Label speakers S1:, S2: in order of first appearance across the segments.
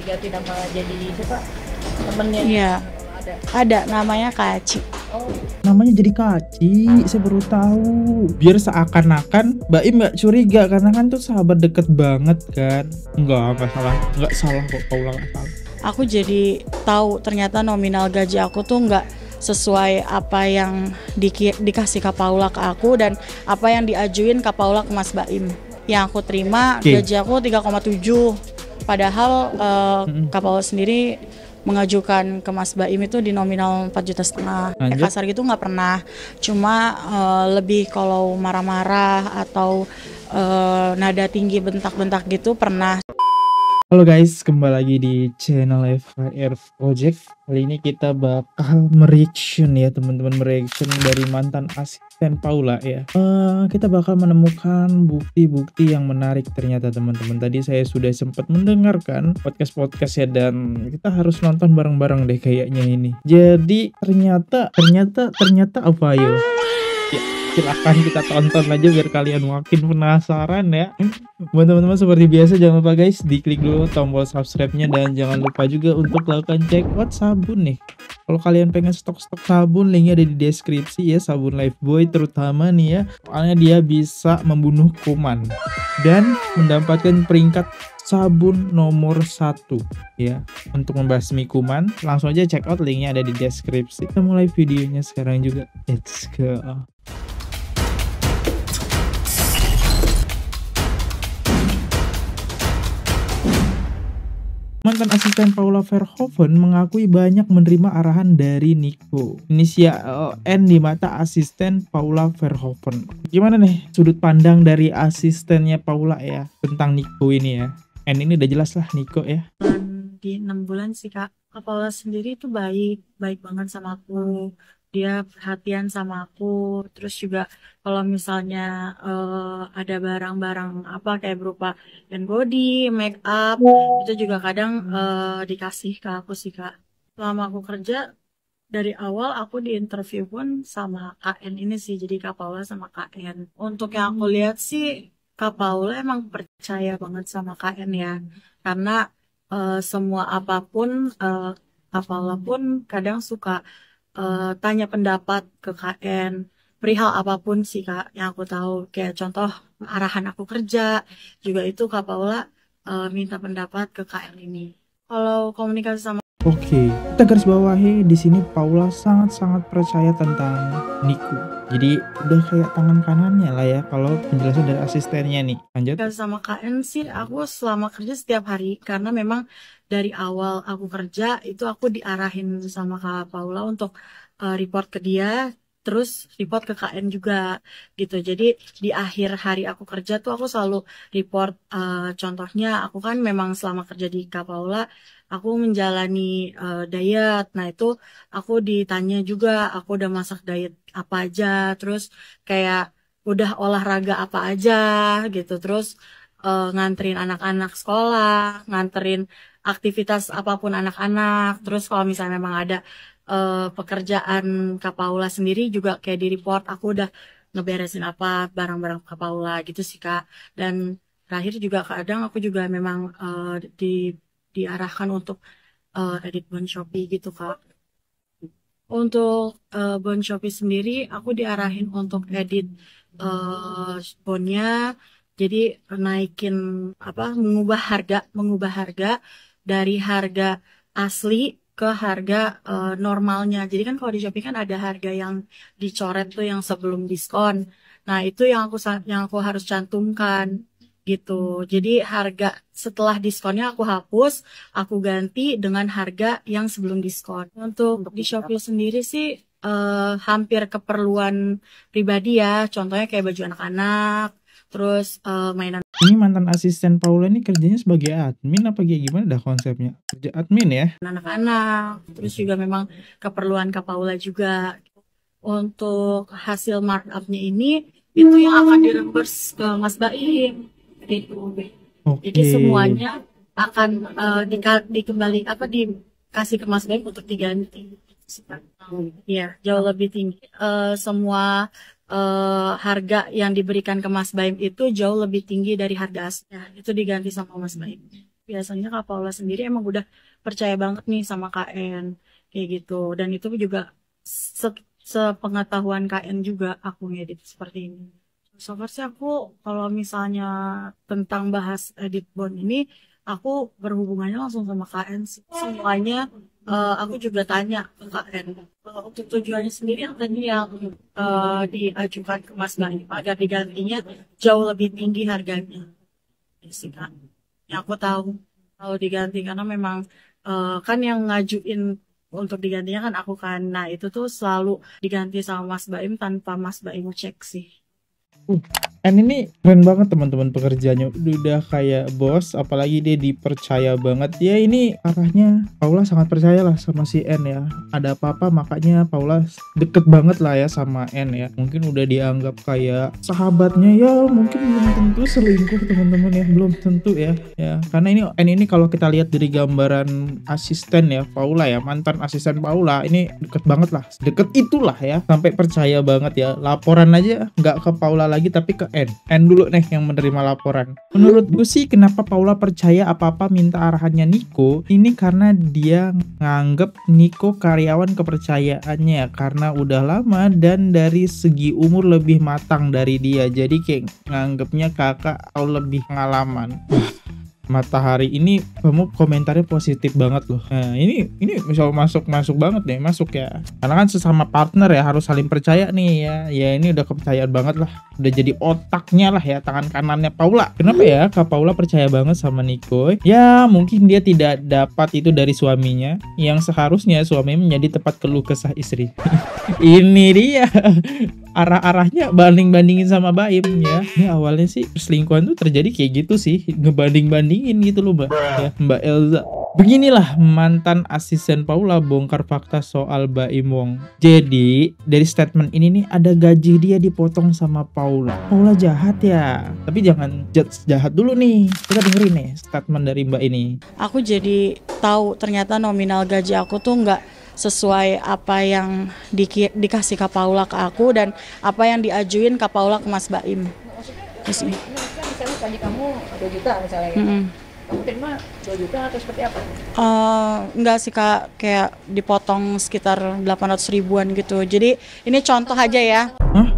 S1: diganti nama jadi siapa temennya?
S2: Iya,
S1: Ada.
S2: ada namanya Kak Aci.
S1: Oh,
S3: Namanya jadi Kaci, saya baru tahu. Biar seakan-akan Mbak Im nggak curiga karena kan tuh sahabat deket banget kan. Nggak salah, nggak salah kok, Paula nggak salah.
S2: Aku jadi tahu ternyata nominal gaji aku tuh nggak sesuai apa yang dikasih Kak Paula ke aku dan apa yang diajuin Kak Paula ke Mas Baim. Yang aku terima gaji aku 3,7. Padahal Kak Paula sendiri mengajukan ke Mas Baim itu di nominal 4,5 juta. Kasar gitu nggak pernah. Cuma lebih kalau marah-marah atau nada tinggi bentak-bentak gitu pernah.
S3: Halo guys, kembali lagi di channel FHR Project. Kali ini kita bakal mereaction ya teman-teman, mereaction dari mantan asisten Paula ya. Kita bakal menemukan bukti-bukti yang menarik ternyata teman-teman. Tadi saya sudah sempat mendengarkan podcast ya dan kita harus nonton bareng-bareng deh kayaknya ini. Jadi ternyata apa yo? Ya, silahkan kita tonton aja biar kalian makin penasaran ya. Buat teman-teman seperti biasa jangan lupa guys diklik dulu tombol subscribe-nya dan jangan lupa juga untuk lakukan check out sabun nih. Kalau kalian pengen stok-stok sabun, linknya ada di deskripsi ya. Sabun Lifebuoy terutama nih ya, soalnya dia bisa membunuh kuman dan mendapatkan peringkat sabun nomor 1 ya untuk membasmi kuman. Langsung aja check out, linknya ada di deskripsi. Kita mulai videonya sekarang juga. Let's go. Mantan asisten Paula Verhoeven mengakui banyak menerima arahan dari Nico. Inisial N di mata asisten Paula Verhoeven. Gimana nih sudut pandang dari asistennya Paula ya tentang Nico ini ya? N ini udah jelas lah Nico ya.
S2: Di 6 bulan sih Kak Paula sendiri tuh baik banget sama aku. Dia perhatian sama aku. Terus juga kalau misalnya ada barang-barang apa kayak berupa hand body, make up, itu juga kadang dikasih ke aku sih Kak. Selama aku kerja dari awal aku di interview pun sama KN ini sih, jadi Kak Paula sama KN. Untuk yang aku lihat sih Kak Paula emang percaya banget sama KN ya, karena semua apapun Kak Paula pun kadang suka tanya pendapat ke KN perihal apapun sih Kak yang aku tahu, kayak contoh arahan aku kerja juga itu Kak Paula minta pendapat ke KN ini. Kalau komunikasi sama
S3: Oke, kita garis bawahi di sini Paula sangat-sangat percaya tentang Nico. Jadi udah kayak tangan kanannya lah ya kalau penjelasan dari asistennya nih. Lanjut.
S2: sama KN sih aku selama kerja setiap hari, karena memang dari awal aku kerja itu aku diarahin sama Kak Paula untuk report ke dia, terus report ke KN juga gitu. Jadi di akhir hari aku kerja tuh aku selalu report. Contohnya aku kan memang selama kerja di Kak Paula aku menjalani diet. Nah itu aku ditanya juga aku udah masak diet apa aja, terus kayak udah olahraga apa aja gitu, terus nganterin anak-anak sekolah, nganterin aktivitas apapun anak-anak. Terus kalau misalnya memang ada pekerjaan Kak Paula sendiri juga kayak di report aku udah ngeberesin apa barang-barang Kak Paula gitu sih Kak. Dan terakhir juga kadang aku juga memang diarahkan untuk edit Bon Shopee gitu Kak. Untuk Bon Shopee sendiri aku diarahin untuk edit bonnya, jadi naikin mengubah harga dari harga asli ke harga normalnya. Jadi kan kalau di Shopee kan ada harga yang dicoret tuh yang sebelum diskon. Nah, itu yang aku harus cantumkan gitu. Jadi harga setelah diskonnya aku hapus, aku ganti dengan harga yang sebelum diskon. Untuk di Shopee sendiri sih hampir keperluan pribadi ya. Contohnya kayak baju anak-anak, terus mainan.
S3: Ini mantan asisten Paula ini kerjanya sebagai admin apa kayak gimana dah konsepnya? Kerja admin ya?
S2: Anak-anak, terus juga memang keperluan Kak Paula juga. Untuk hasil markupnya ini itu yang akan direimburse ke Mas Baim. Jadi semuanya akan dikembali dikasih ke Mas Baim untuk diganti. Ya, jauh lebih tinggi. Semua harga yang diberikan ke Mas Baim itu jauh lebih tinggi dari harga aslinya. Itu diganti sama Mas Baim. biasanya Kak Paula sendiri emang udah percaya banget nih sama KN kayak gitu. Dan itu juga sepengetahuan KN juga aku ngedit seperti ini. So far sih aku kalau misalnya tentang bahas edit bond ini, aku berhubungannya langsung sama KN sih. Semuanya aku juga tanya ke KN. Untuk tujuannya sendiri yang tadi yang diajukan ke Mas Baim agar digantinya jauh lebih tinggi harganya. Ya sih kan. Yang aku tahu kalau diganti karena memang kan yang ngajuin untuk digantinya kan aku kan. Nah itu tuh selalu diganti sama Mas Baim tanpa Mas Baim cek sih.
S3: Ini keren banget teman-teman pekerjaannya, udah kayak bos, apalagi dia dipercaya banget ya. Ini arahnya Paula sangat percayalah sama si N ya, ada apa-apa makanya Paula deket banget lah ya sama N ya. Mungkin udah dianggap kayak sahabatnya ya, mungkin belum tentu selingkuh teman-teman ya, belum tentu ya karena ini N ini kalau kita lihat dari gambaran asisten ya Paula ya, mantan asisten Paula, ini deket banget lah, deket itulah ya, sampai percaya banget ya. Laporan aja nggak ke Paula lagi tapi ke N dulu nih yang menerima laporan. Menurut gue sih kenapa Paula percaya apa-apa minta arahannya Niko, ini karena dia nganggep Niko karyawan kepercayaannya karena udah lama dan dari segi umur lebih matang dari dia, jadi kayak nganggepnya kakak atau lebih pengalaman. Matahari ini kamu komentarnya positif banget loh. Nah ini misal masuk banget nih, masuk ya, karena kan sesama partner ya harus saling percaya nih ya ini udah kepercayaan banget lah, udah jadi otaknya lah ya, tangan kanannya Paula. Kenapa ya Kak Paula percaya banget sama Niko? Ya mungkin dia tidak dapat itu dari suaminya, yang seharusnya suaminya menjadi tempat keluh kesah istri. Ini dia arah-arahnya banding-bandingin sama Baim ya. Ini awalnya sih perselingkuhan tuh terjadi kayak gitu sih, ngebanding-bandingin gitu loh Mbak ya, Mbak Elza. Beginilah mantan asisten Paula bongkar fakta soal Baim Wong. Jadi dari statement ini nih ada gaji dia dipotong sama Paula. Paula jahat ya, tapi jangan judge jahat dulu nih, kita dengerin nih statement dari Mbak ini.
S2: Aku jadi tahu ternyata nominal gaji aku tuh nggak sesuai apa yang dikasih Kak Paula ke aku dan apa yang diajuin Kak Paula ke Mas Baim.
S1: Terus ini kan misalnya gaji kamu 2 juta misalnya ya. Kamu terima 2 juta atau seperti apa?
S2: Enggak sih Kak, kayak dipotong sekitar 800 ribuan gitu. Jadi ini contoh aja ya.
S3: Hah?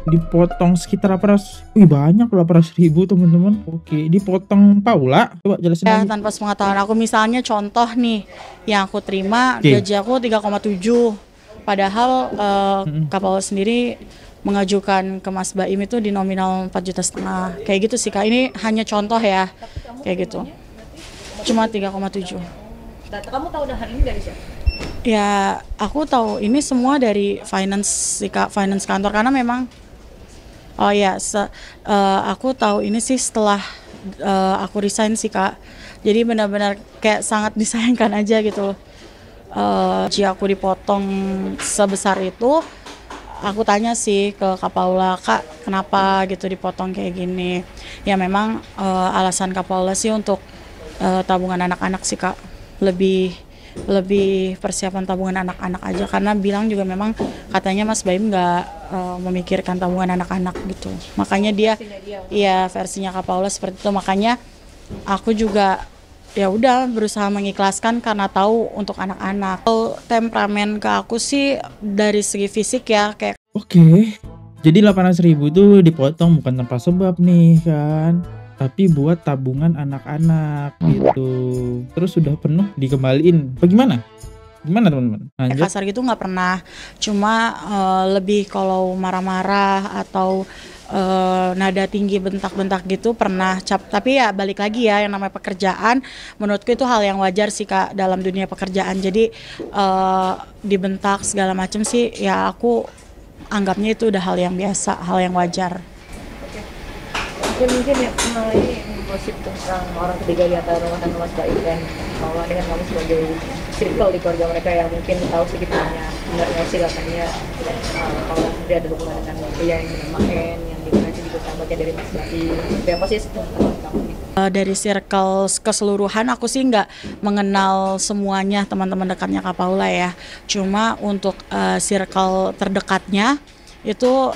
S3: Dipotong sekitar 800? Wih banyak 800 ribu teman-teman. Oke, dipotong Paula, coba jelasin
S2: Ya,
S3: lagi.
S2: tanpa sepengetahuan aku, misalnya contoh nih yang aku terima gaji aku 3,7. Padahal Kak Paula sendiri mengajukan ke Mas Baim itu di nominal 4,5 juta. Kayak gitu sih Kak, ini hanya contoh ya. Kayak gitu. Cuma 3,7.
S1: Data kamu tahu hal ini dari siapa?
S2: Ya, aku tahu ini semua dari finance sih Kak, finance kantor, karena memang aku tahu ini sih setelah aku resign sih Kak. Jadi benar-benar kayak sangat disayangkan aja gitu loh. Gaji aku dipotong sebesar itu. Aku tanya sih ke Kak Paula, Kak kenapa gitu dipotong kayak gini. Ya memang alasan Kak Paula sih untuk tabungan anak-anak sih Kak. Lebih persiapan tabungan anak-anak aja, karena bilang juga memang katanya Mas Baim nggak memikirkan tabungan anak-anak gitu. Makanya versinya Kak Paula seperti itu. Makanya aku juga ya udah berusaha mengikhlaskan karena tahu untuk anak-anak. Temperamen ke aku sih dari segi fisik ya kayak.
S3: Oke. Jadi 800 ribu itu dipotong bukan tanpa sebab nih kan, tapi buat tabungan anak-anak gitu. Terus sudah penuh dikembaliin. Bagaimana? Gimana teman-teman?
S2: Kasar gitu nggak pernah. Cuma lebih kalau marah-marah atau nada tinggi bentak-bentak gitu pernah. Tapi ya balik lagi ya, yang namanya pekerjaan menurutku itu hal yang wajar sih Kak dalam dunia pekerjaan. Jadi dibentak segala macam sih ya aku anggapnya itu udah hal yang biasa, hal yang wajar.
S1: Mungkin ya ini gosip tentang orang ketiga di antara rumah tangga Mas Baim dan Paula dengan kamu sebagai circle di keluarga mereka yang mungkin tahu sedikit banyak sebenarnya sih katanya Paula sendiri ada hubungan dengan pria yang bernama N yang dimana juga sahabatnya dari Mas Baim. Apa sih tentang kamu?
S2: Dari circle keseluruhan aku sih nggak mengenal semuanya teman-teman dekatnya Kak Paula ya. Cuma untuk circle terdekatnya itu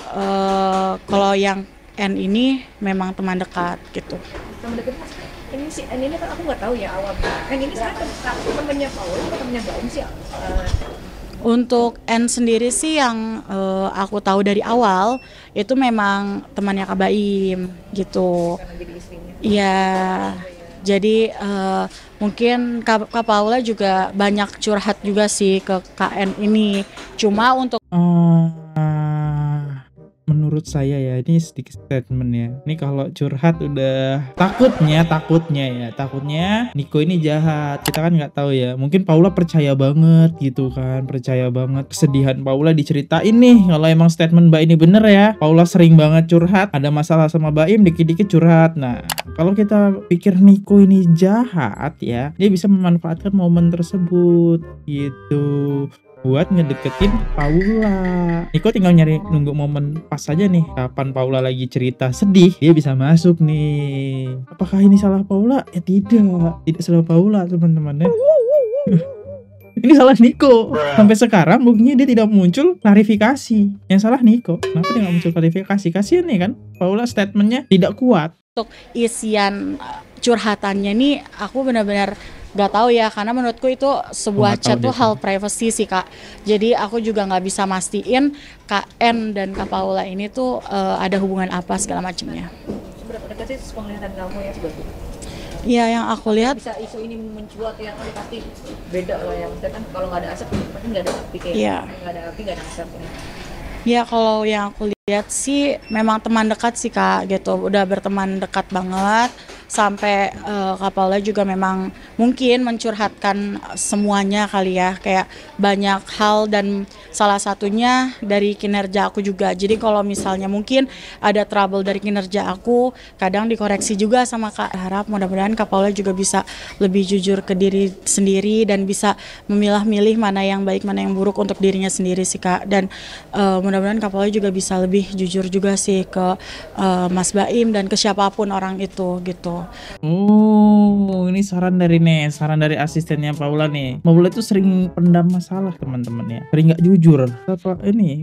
S2: kalau yang N ini memang teman dekat gitu.
S1: Teman dekat maksudnya ini si N ini kan aku nggak tahu ya awalnya. N ini sebenarnya temennya Paula atau temennya Mbak Im sih?
S2: Untuk N sendiri sih yang aku tahu dari awal itu memang temannya Kak Baim gitu.
S1: Karena jadi istrinya.
S2: Iya, jadi mungkin Kak Paula juga banyak curhat juga sih ke KN ini. Cuma untuk
S3: Menurut saya ya, ini sedikit statement ya. Ini kalau curhat udah takutnya Niko ini jahat. Kita kan nggak tahu ya. Mungkin Paula percaya banget gitu kan, percaya banget kesedihan Paula diceritain nih. Kalau emang statement Mbak ini bener ya, Paula sering banget curhat, ada masalah sama Mbak Im, dikit-dikit curhat. Nah, kalau kita pikir Niko ini jahat ya, dia bisa memanfaatkan momen tersebut gitu buat ngedeketin Paula. Niko tinggal nunggu momen pas aja nih, kapan Paula lagi cerita sedih, dia bisa masuk nih. Apakah ini salah Paula? Ya tidak salah Paula teman-teman ya. Ini salah Niko. Sampai sekarang buktinya dia tidak muncul klarifikasi. Yang salah Niko. Kenapa dia nggak muncul klarifikasi? Kasian nih kan, Paula statementnya tidak kuat.
S2: untuk isian curhatannya nih aku benar-benar gak tahu ya, karena menurutku itu sebuah chat tuh hal privacy sih Kak. Jadi aku juga nggak bisa mastiin Kak N dan Kak Paula ini tuh ada hubungan apa segala macamnya.
S1: Seberapa dekat sih penglihatan kamu ya sebetulnya?
S2: Iya, yang aku lihat
S1: Bisa isu ini mencuat ya kan pasti beda lah ya. Maksudnya kan kalau nggak ada asap pasti nggak ada api kayak.
S2: Iya.
S1: Nggak ada api nggak ada asap ya.
S2: ya kalau yang aku lihat sih memang teman dekat sih Kak gitu. Udah berteman dekat banget sampai Kak Paula juga memang mungkin mencurhatkan semuanya kali ya, kayak banyak hal dan salah satunya dari kinerja aku juga. Jadi kalau misalnya mungkin ada trouble dari kinerja aku, kadang dikoreksi juga sama Kak. Harap mudah-mudahan Kak Paula juga bisa lebih jujur ke diri sendiri dan bisa memilah-milih mana yang baik mana yang buruk untuk dirinya sendiri sih Kak. Dan mudah-mudahan Kak Paula juga bisa lebih jujur juga sih ke Mas Baim dan ke siapapun orang itu gitu.
S3: Oh, ini saran dari asistennya Paula nih. Paula itu sering pendam masalah teman-teman ya, sering nggak jujur.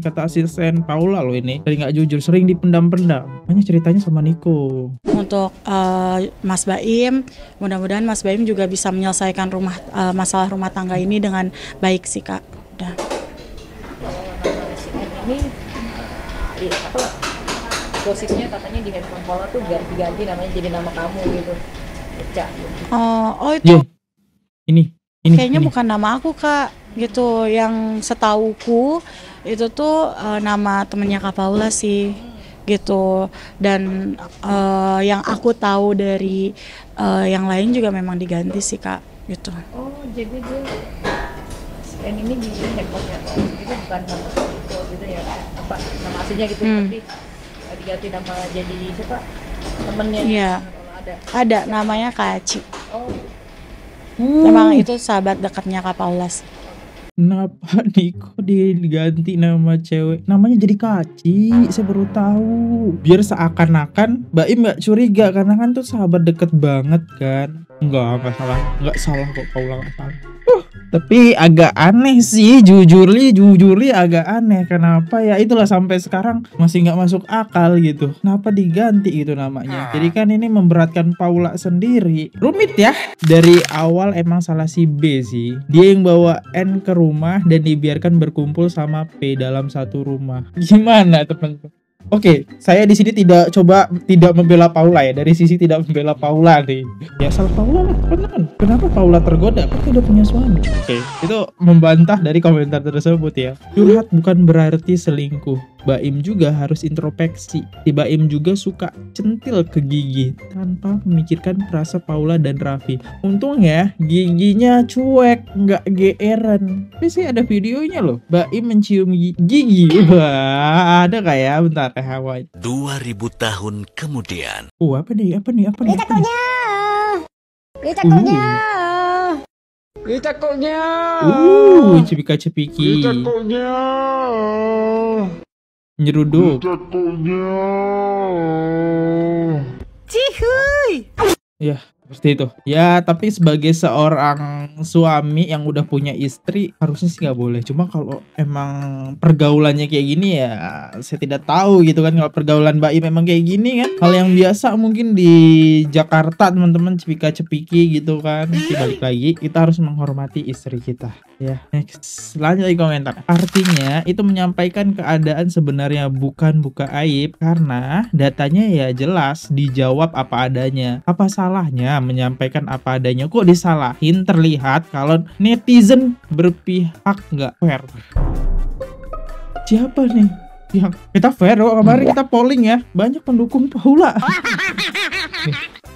S3: Kata asisten Paula loh, ini sering nggak jujur, sering dipendam-pendam. Hanya ceritanya sama Niko.
S2: Untuk Mas Baim, mudah-mudahan Mas Baim juga bisa menyelesaikan masalah rumah tangga ini dengan baik sih Kak. Udah.
S1: Ini gosipnya katanya di handphone Paula tuh ganti-ganti namanya jadi nama kamu gitu. Eca.
S2: Oh itu
S3: Ini
S2: kayaknya bukan nama aku Kak, gitu. Yang setauku itu tuh nama temennya Kak Paula sih, gitu. Dan yang aku tahu dari yang lain juga memang diganti sih Kak, gitu.
S1: Oh jadi dia ini di handphonenya itu bukan nama itu gitu ya, apa nama aslinya gitu tapi diganti nama jadi siapa temennya.
S2: Iya. Ada namanya Kak Aci.
S1: Oh.
S2: Memang itu sahabat dekatnya Kak Paula sih.
S3: Kenapa Niko diganti nama cewek? Namanya jadi Kaci, saya baru tahu. Biar seakan-akan Mbak Im nggak curiga karena kan tuh sahabat deket banget kan. Nggak salah kok, Paula nggak salah. Tapi agak aneh sih, jujurly agak aneh. Kenapa ya? Itulah sampai sekarang masih nggak masuk akal gitu. Kenapa diganti gitu namanya? Jadi kan ini memberatkan Paula sendiri. Rumit ya. Dari awal emang salah si B sih. Dia yang bawa N ke rumah dan dibiarkan berkumpul sama P dalam satu rumah. Gimana teman-teman? Oke, saya di sini tidak membela Paula ya. Dari sisi tidak membela Paula nih. Ya salah Paula lah, beneran. Kenapa Paula tergoda? Kan udah punya suami. Oke, itu membantah dari komentar tersebut ya. Curhat bukan berarti selingkuh. Baim juga harus introspeksi. Si Baim juga suka centil ke Gigi tanpa memikirkan perasa Paula dan Raffi. Untung ya, giginya cuek, nggak geeran. Tapi sih ada videonya loh. Baim mencium gigi. Wah, ada kayak bentar. Hawaii.
S4: 2000 tahun kemudian.
S3: Apa nih?
S5: Takutnya.
S3: Cepika-cepiki. Nyeruduk.
S5: Takutnya.
S2: Cihuy.
S3: Ya, Seperti itu. Ya, tapi sebagai seorang suami yang udah punya istri, harusnya sih nggak boleh. Cuma kalau emang pergaulannya kayak gini ya, saya tidak tahu gitu kan. Kalau pergaulan Mbak Im memang kayak gini kan, hal yang biasa mungkin di Jakarta teman-teman cepika-cepiki gitu kan. Tapi balik lagi, kita harus menghormati istri kita. Ya, next. Lanjut lagi komentar. Artinya itu menyampaikan keadaan sebenarnya, bukan buka aib, karena datanya ya jelas, dijawab apa adanya. Apa salahnya menyampaikan apa adanya? Kok disalahin? Terlihat kalau netizen berpihak nggak fair. Siapa nih yang kita fair? Oh, kemarin kita polling ya, banyak pendukung Paula.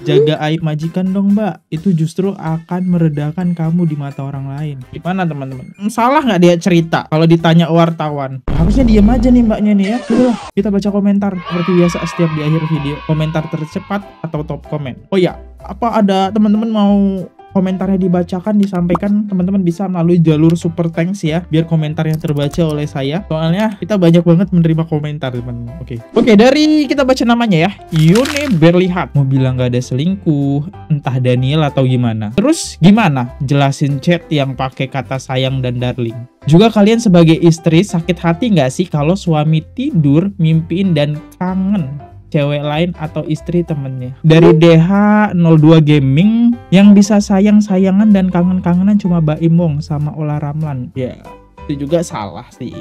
S3: Jaga aib majikan dong Mbak, itu justru akan meredakan kamu di mata orang lain. Gimana teman-teman? Salah nggak dia cerita kalau ditanya wartawan? Harusnya diem aja nih Mbaknya nih ya. Udah, kita baca komentar seperti biasa setiap di akhir video. Komentar tercepat atau top komen. Oh ya, apa ada teman-teman mau komentarnya dibacakan, disampaikan, teman-teman bisa melalui jalur super thanks ya, biar komentar yang terbaca oleh saya. Soalnya kita banyak banget menerima komentar teman-teman. Oke, dari kita baca namanya ya, Yune Berlihat. Mau bilang gak ada selingkuh, entah Daniel atau gimana. Terus gimana jelasin chat yang pakai kata sayang dan darling? Juga kalian sebagai istri sakit hati gak sih kalau suami tidur, mimpiin dan kangen cewek lain atau istri temennya? Dari DH02 Gaming, yang bisa sayang-sayangan dan kangen-kangenan cuma Baim Wong sama Ola Ramlan. Ya, itu juga salah sih.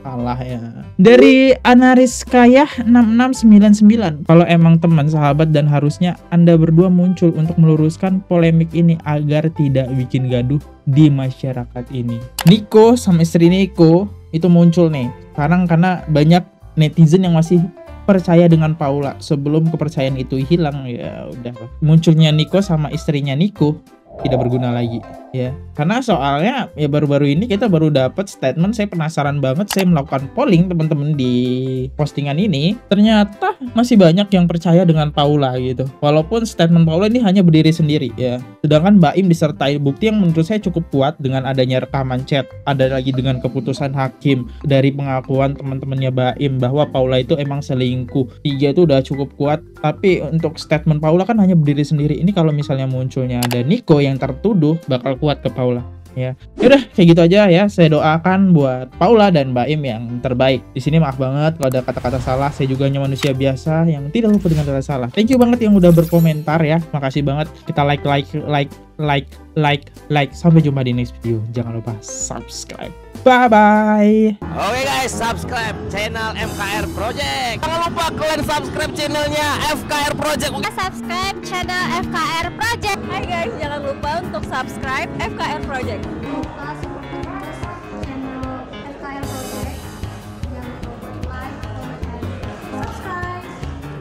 S3: Salah ya. Dari Anariskayah 6699, kalau emang teman, sahabat, dan harusnya Anda berdua muncul untuk meluruskan polemik ini agar tidak bikin gaduh di masyarakat ini. Niko sama istri Niko itu muncul nih sekarang karena banyak netizen yang masih percaya dengan Paula. Sebelum kepercayaan itu hilang, ya udah, munculnya Niko sama istrinya Niko tidak berguna lagi ya, karena soalnya ya baru-baru ini kita baru dapat statement. Saya penasaran banget, saya melakukan polling teman-teman di postingan ini, ternyata masih banyak yang percaya dengan Paula gitu, walaupun statement Paula ini hanya berdiri sendiri ya, sedangkan Baim disertai bukti yang menurut saya cukup kuat dengan adanya rekaman chat, ada lagi dengan keputusan hakim, dari pengakuan teman-temannya Baim bahwa Paula itu emang selingkuh. 3 itu udah cukup kuat, tapi untuk statement Paula kan hanya berdiri sendiri. Ini kalau misalnya munculnya ada Niko yang tertuduh, bakal kuat ke Paula ya. Yaudah, kayak gitu aja ya. Saya doakan buat Paula dan Baim yang terbaik. Di sini maaf banget kalau ada kata-kata salah. Saya juga hanya manusia biasa yang tidak lupa dengan kata salah. Thank you banget yang udah berkomentar ya. Makasih banget. Kita like. Sampai jumpa di next video. Jangan lupa subscribe. Bye bye.
S4: Oke guys, subscribe channel FKR Project. Jangan lupa kalian subscribe channelnya FKR Project.
S6: Subscribe channel FKR Project. Hai guys, jangan lupa untuk subscribe FKR Project.